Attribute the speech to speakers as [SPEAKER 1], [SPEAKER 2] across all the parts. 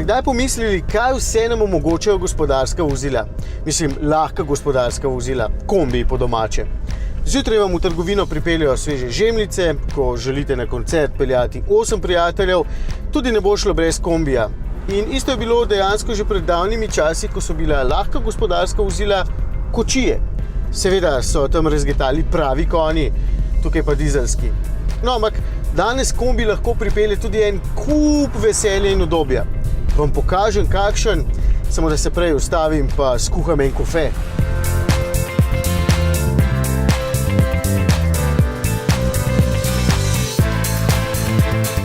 [SPEAKER 1] kdaj pomislili, kaj vse nam omogočajo gospodarska vozila? Mislim, lahka gospodarska vozila, kombi po domače. Zjutraj vam v trgovino pripeljejo sveže žemljice, ko želite na koncert peljati 8 prijateljev, tudi ne bo šlo brez kombija. In isto je bilo dejansko že pred davnimi časi, ko so bila lahka gospodarska vozila kočije. Seveda so tam razgetali pravi konji, tukaj pa dizelski. No, ampak danes kombi lahko pripelje tudi en kup veselja in udobja. Vam pokažem kakšen, samo da se prej ustavim pa skuham en kofe.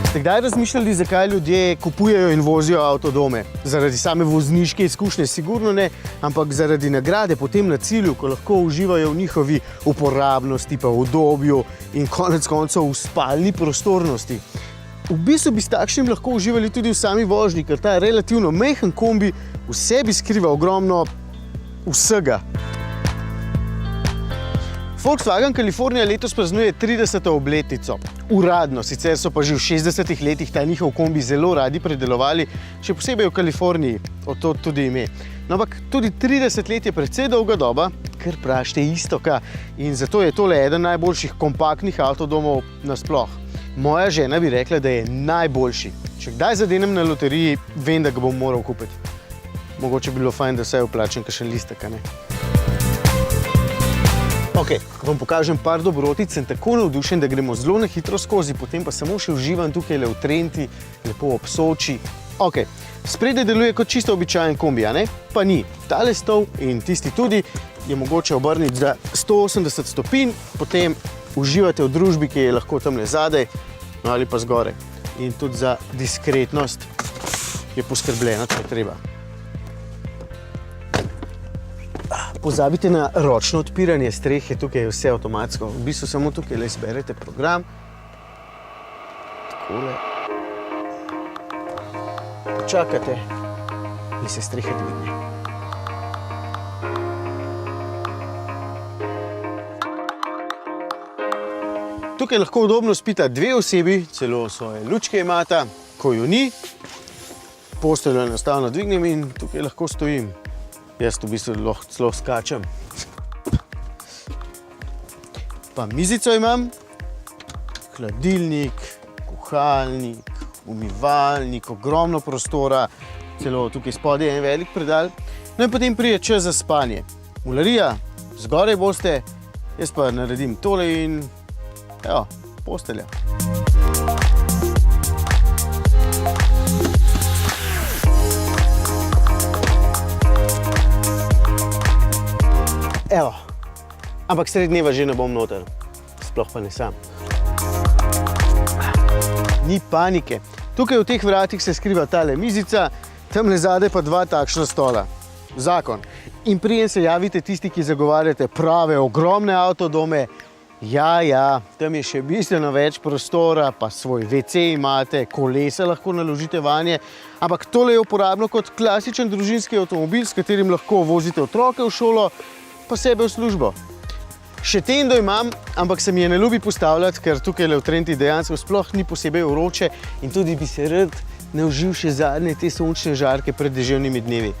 [SPEAKER 1] Ste kdaj razmišljali, zakaj ljudje kupujejo in vozijo avtodome? Zaradi same vozniške izkušnje sigurno ne, ampak zaradi nagrade potem na cilju, ko lahko uživajo v njihovi uporabnosti, pa v udobju in konec koncev v spalni prostornosti. V bistvu bi s takšnim lahko uživali tudi v sami vožnji, ker ta relativno majhen kombi v sebi skriva ogromno vsega. Volkswagen Kalifornija letos praznuje 30. obletnico. Uradno, sicer so pa že v 60. letih ta njihov kombi zelo radi predelovali, še posebej v Kaliforniji, od tod tudi ime. No, ampak tudi 30 let je precej dolga doba, kar prašte istoka, in zato je tole eden najboljših kompaktnih avtodomov nasploh. Moja žena bi rekla, da je najboljši. Če kdaj zadenem na loteriji, vem, da ga bom moral kupiti. Mogoče bi bilo fajn, da vsaj vplačem kakšen listek, a ne? Ok, vam pokažem par dobrotic, sem tako navdušen, da gremo zelo na hitro skozi, potem pa samo še uživam tukaj le v Trenti, lepo ob Soči. Ok, spredaj deluje kot čisto običajen kombi, a ne? Pa ni. Tale stol in tisti tudi je mogoče obrniti za 180 stopinj, potem uživate v družbi, ki je lahko tamle zadaj, no, ali pa zgoraj. In tudi za diskretnost je poskrbljeno, če treba. Pozabite na ročno odpiranje strehe, tukaj je vse avtomatsko. V bistvu samo tukaj le izberete program. Takole. Počakate in se streha dvigne. Tukaj lahko udobno spita 2 osebi, celo svoje lučke imata, ko jo ni. Posteljo enostavno dvignem in tukaj lahko stojim. Jaz v bistvu celo skačem. Pa mizico imam, hladilnik, kuhalnik, umivalnik, ogromno prostora, celo tukaj spodaj je en velik predal. No in potem pride čas za spanje. Mularija, zgoraj boste, jaz pa naredim tole in evo, postelja. Evo, ampak sred dneva že ne bom noter, sploh pa ne sam. Ni panike. Tukaj v teh vratih se skriva tale mizica, tamle zadaj pa 2 takšna stola. Zakon. In preden se javite tisti, ki zagovarjate prave, ogromne avtodome, ja, tam je še bistveno več prostora, pa svoj WC imate, kolesa lahko naložite vanje, ampak tole je uporabno kot klasičen družinski avtomobil, s katerim lahko vozite otroke v šolo, pa sebe v službo. Še tendo imam, ampak se mi je ne ljubi postavljati, ker tukaj v Trenti dejansko sploh ni posebej vroče in tudi bi se rad naužil še zadnje te sončne žarke pred deževnimi dnevi.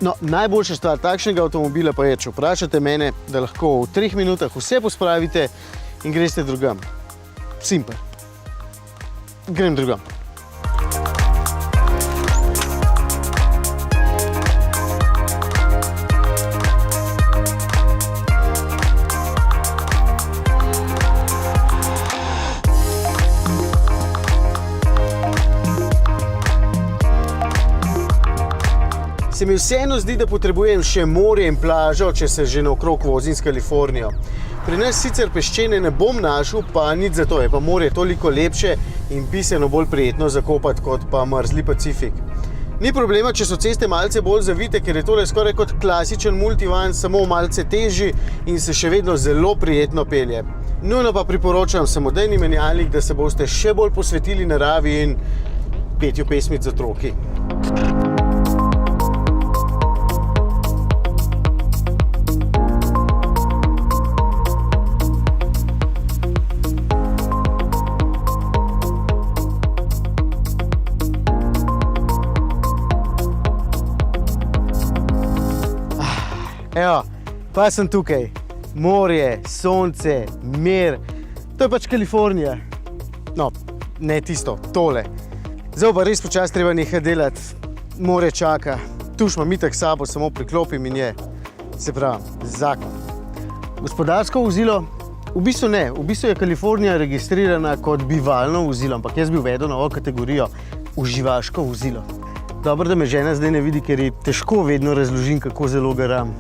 [SPEAKER 1] No, najboljša stvar takšnega avtomobila pa je, če vprašate mene, da lahko v 3 minutah vse pospravite in greste drugam. Simpel. Grem drugam. Se mi vseeno zdi, da potrebujem še morje in plažo, če se že naokrog vozim s Kalifornijo. Pri nas sicer peščene ne bom našel, pa nič za to, je pa morje toliko lepše in bistveno bolj prijetno zakopati kot pa mrzli Pacifik. Ni problema, če so ceste malce bolj zavite, ker je tole skoraj kot klasičen multivan, samo malce težji in se še vedno zelo prijetno pelje. Nujno pa priporočam samodejni menjalnik, da se boste še bolj posvetili naravi in petju pesmic z otroki. Evo, pa sem tukaj. Morje, sonce, mir. To je pač Kalifornija. No, ne tisto, tole. Zdaj pa res počasi treba nekaj delati. Morje čaka. Tu imam itak sabo, samo priklopim in je. Se pravi, zakon. Gospodarsko vozilo? V bistvu ne. V bistvu je Kalifornija registrirana kot bivalno vozilo, ampak jaz bi uvedel novo kategorijo uživaško vozilo. Dobro, da me žena zdaj ne vidi, ker ji težko vedno razložim, kako zelo garam.